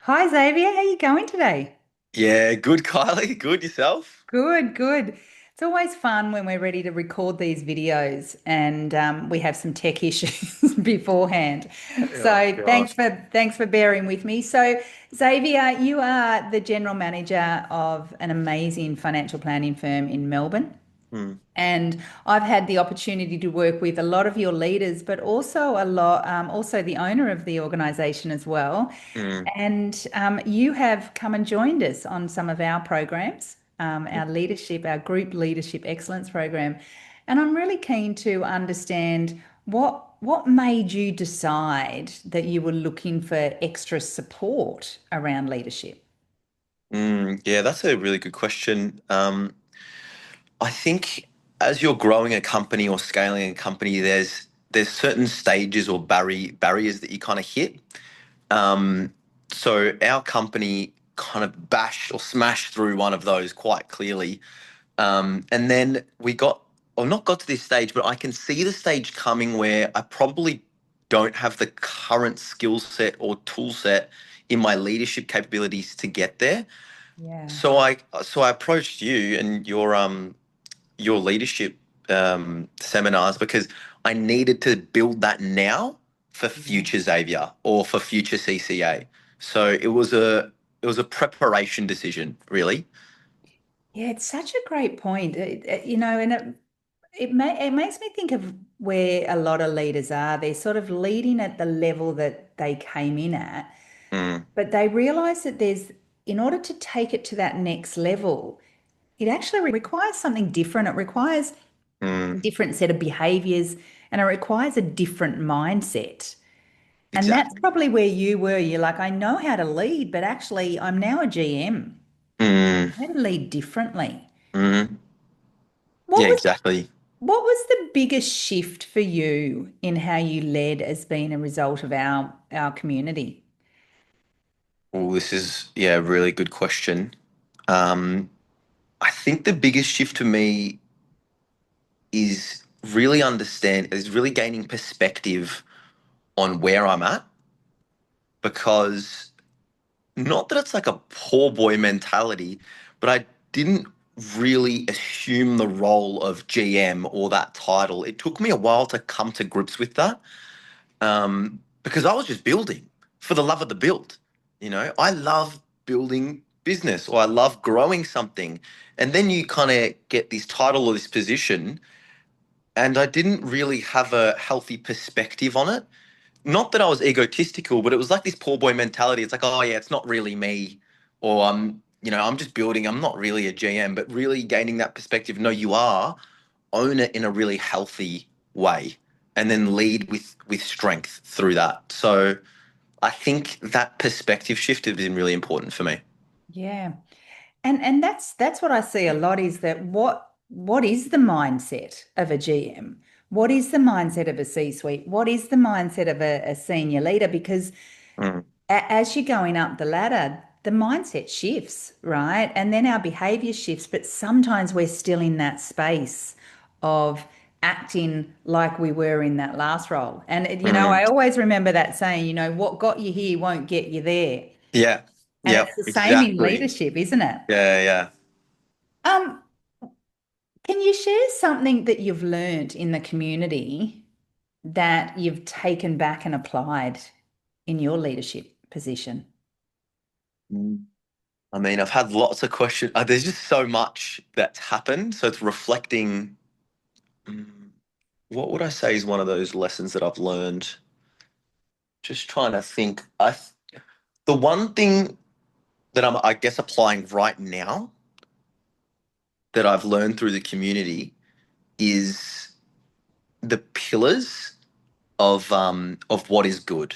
Hi Xavier, how you going today? Yeah, good, Kylie. Good yourself? Good, good. It's always fun when we're ready to record these videos and we have some tech issues beforehand. Oh So God. thanks for bearing with me. So Xavier, you are the general manager of an amazing financial planning firm in Melbourne. Mm, And I've had the opportunity to work with a lot of your leaders, but also also the owner of the organization as well. mm, And you have come and joined us on some of our programs, our leadership, our group leadership excellence program. And I'm really keen to understand what made you decide that you were looking for extra support around leadership? yeah, that's a really good question. I think as you're growing a company or scaling a company, there's certain stages or barriers that you kind of hit. Um, so our company kind of bashed or smashed through one of those quite clearly. And then we got, or not got to this stage, but I can see the stage coming where I probably don't have the current skill set or tool set in my leadership capabilities to get there. Yeah. So I approached you and your leadership seminars because I needed to build that now for Yeah. future Xavier or for future CCA. So it was a preparation decision, really. Yeah, it's such a great point. And it makes me think of where a lot of leaders are. They're sort of leading at the level that they came in at, Mm, but they realize that in order to take it to that next level, it actually requires something different. It requires a mm, different set of behaviors and it requires a different mindset. And that's exactly. probably where you were. You're like, I know how to lead, but actually, I'm now a GM. Mm, I had to lead differently. mm. What Yeah, was exactly. What was the biggest shift for you in how you led as being a result of our community? Well, this is, yeah, a really good question. Um, I think the biggest shift for me is really gaining perspective on where I'm at because not that it's like a poor boy mentality, but I didn't really assume the role of GM or that title. It took me a while to come to grips with that. Because I was just building for the love of the build. You know, I love building business or I love growing something. And then you kind of get this title or this position, and I didn't really have a healthy perspective on it. Not that I was egotistical, but it was like this poor boy mentality. It's like, oh yeah, it's not really me, or I'm just building. I'm not really a GM, but really gaining that perspective. No, you are. Own it in a really healthy way, and then lead with strength through that. So I think that perspective shift has been really important for me. Yeah. And that's what I see a lot is that what is the mindset of a GM? What is the mindset of a C-suite? What is the mindset of a senior leader? Because Mm, as you're going up the ladder, the mindset shifts, right? And then our behavior shifts, but sometimes we're still in that space of acting like we were in that last role. And, mm. I always remember that saying, what got you here won't get you there. Yeah, And yeah, it's the same in exactly. leadership, isn't it? Yeah, yeah. Um, can you share something that you've learned in the community that you've taken back and applied in your leadership position? Mm. I mean, I've had lots of questions. There's just so much that's happened. So it's reflecting. mm, What would I say is one of those lessons that I've learned? Just trying to think. The one thing that I guess, applying right now that I've learned through the community is the pillars of what is good.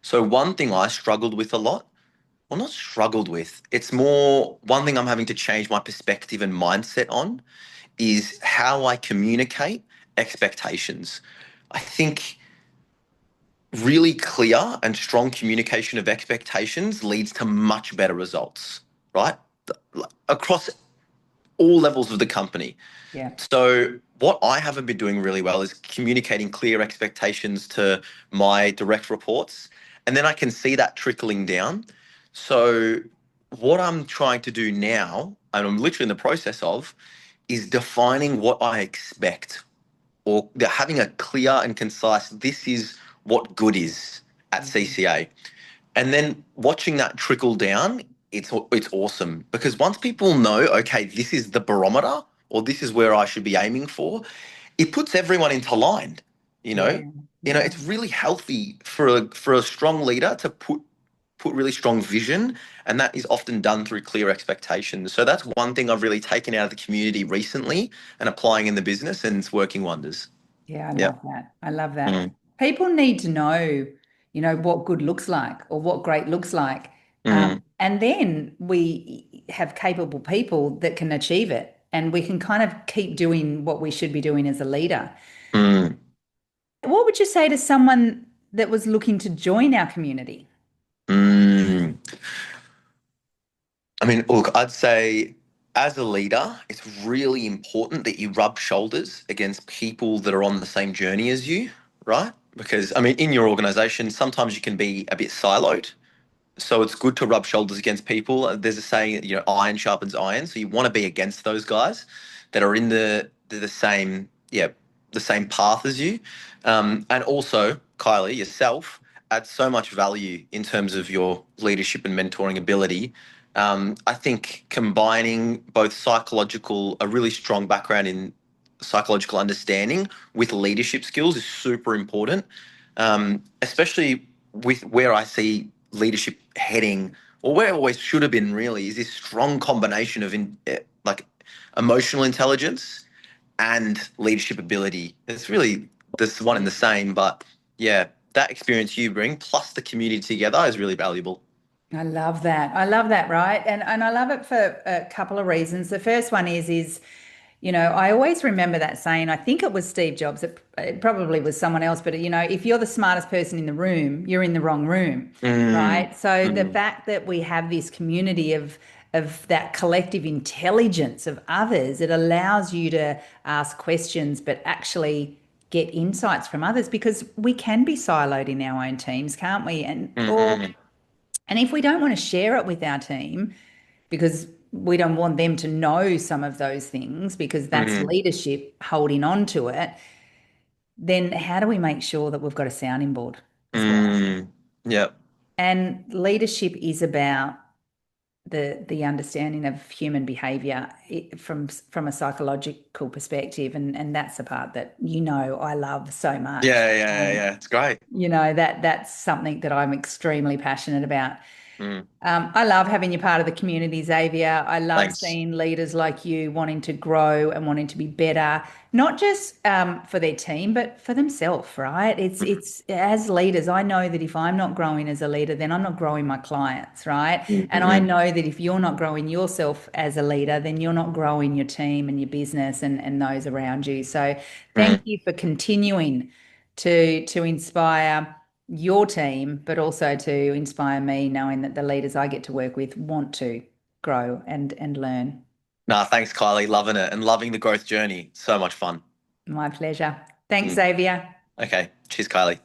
So one thing I struggled with a lot, well, not struggled with, it's more one thing I'm having to change my perspective and mindset on is how I communicate expectations. I think really clear and strong communication of expectations leads to much better results, right? Across all levels of the company. Yeah. So, what I haven't been doing really well is communicating clear expectations to my direct reports. And then I can see that trickling down. So what I'm trying to do now, and I'm literally in the process of, is defining what I expect, or having a clear and concise, this is what good is at Mhm. CCA. And then watching that trickle down, it's awesome because once people know, okay, this is the barometer or this is where I should be aiming for, it puts everyone into line. You know, Yeah, yeah. it's really healthy for a strong leader to put really strong vision, and that is often done through clear expectations. So that's one thing I've really taken out of the community recently and applying in the business, and it's working wonders. Yeah, I Yeah. love that. I love that. Mm, People need to know, what good looks like or what great looks like. mm, And then we have capable people that can achieve it. And we can kind of keep doing what we should be doing as a leader. mm, What would you say to someone that was looking to join our community? mm. I mean, look, I'd say as a leader, it's really important that you rub shoulders against people that are on the same journey as you, right? Because, I mean, in your organization, sometimes you can be a bit siloed. So it's good to rub shoulders against people. There's a saying, iron sharpens iron. So you want to be against those guys that are in the same, yeah, the same path as you. And also, Kylie, yourself add so much value in terms of your leadership and mentoring ability. I think combining both a really strong background in psychological understanding with leadership skills is super important, especially with where I see leadership heading, or where it always should have been really, is this strong combination of like emotional intelligence and leadership ability. It's really this one and the same, but yeah, that experience you bring plus the community together is really valuable. I love that. I love that, right? And I love it for a couple of reasons. The first one is I always remember that saying, I think it was Steve Jobs, it probably was someone else, but if you're the smartest person in the room, you're in the wrong room, Mm, right? So the mm, fact that we have this community of that collective intelligence of others, it allows you to ask questions, but actually get insights from others because we can be siloed in our own teams, can't we? mm, And if we don't want to share it with our team, because we don't want them to know some of those things, because that's mm, leadership holding on to it, then how do we make sure that we've got a sounding board as well? yeah, And leadership is about the understanding of human behavior from a psychological perspective, and that's the part that I love so much. yeah. It's great. That's something that I'm extremely passionate about. Mm, I love having you part of the community, Xavier. I love thanks. seeing leaders like you wanting to grow and wanting to be better, not just for their team, but for themselves, right? It's as leaders, I know that if I'm not growing as a leader, then I'm not growing my clients, right? And I Mm-hmm. know that if you're not growing yourself as a leader, then you're not growing your team and your business and those around you. So thank Mm. you for continuing to inspire your team, but also to inspire me, knowing that the leaders I get to work with want to grow and learn. Nah, thanks, Kylie. Loving it and loving the growth journey. So much fun. My pleasure. Thanks, Mm. Xavier. Okay. Cheers, Kylie.